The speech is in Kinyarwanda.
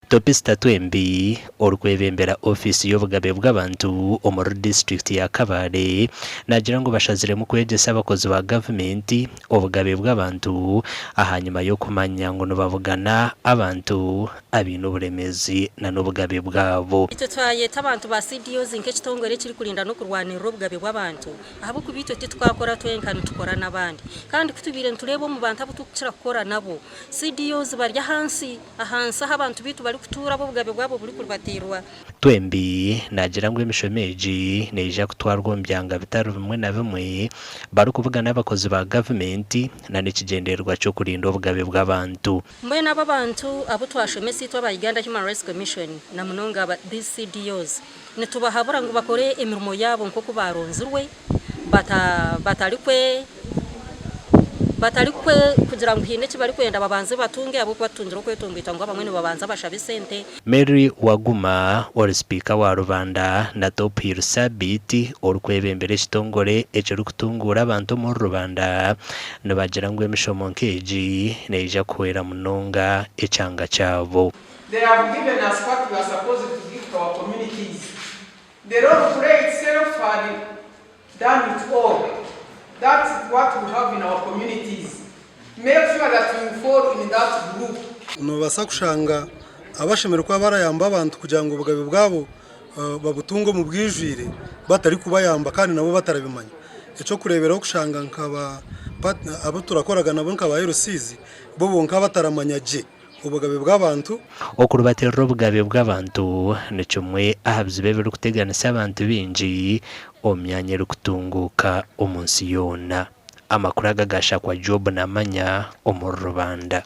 Topista twembi orukwebembera ofisi y'obugabe bw'abantu omuri district ya Kabale nagira ngo bashazire mu kwegesa abakozi ba gavumenti obugabe bw'abantu ahanyuma yo kumanya ngo nobavugana abantu abino buremezi na n'obugabe bwabo. Ito twayeta abantu ba CDOs nk'ekitongore kiri kurinda no kurwanira obugabe bw'abantu ahabo kubito twakora twenkana tukora nabandi kandi kutubire nturebo mu bantu abo tukira gukora nabo CDOs barya hansi ahansa abantu bitu kutura obugabe bwabo buri kurbatirwa. Twembi nagira ngo emishomeji neja kutwarwa mbyanga bitaro bimwe na bimwe bari kuvugana n'abakozi ba gavumenti na n'ikigenderwa cyo kurinda obugabe bw'abantu. Mwe naba bantu abo twashomesi twa Uganda Human Rights Commission na munonga ba CDOs nitubahabura ngo bakore emirimo yabo nko kubaronzurwe batarikwe kugira ngo hine kibari kwenda babanze batunge abo batungira kwetungita ngo bamwe babanza bashabe sente. Mary Waguma or speaker wa Rubanda na Top Hill Sabiti orukwebembere kitongore ecyo kutungura abantu mu Rubanda nabagira ngo emishomo nkeji neja kwera munonga ecanga cyabo. They have given us what we are supposed to give to our communities. The role play itself had done it all. That's what we have in our communities. Make sure that you fall in that group. Nobasa kushanga abashemera kwa barayamba abantu kugira ngo obugabe bwabo babutungo mu bwijwire batari kubayamba kandi nabo batarabimanya. Eco kureberaho kushanga nkaba abo turakoraga nabo nkaba Rusizi bo bonka bataramanya je obugabe bw'abantu okurubatera obugabe bw'abantu necumwe ahabzibe biri kuteganisa abantu bingi omyanya rukutunguka omunsi yona. Amakuru agagasha kwa Job namanya omuri Rubanda.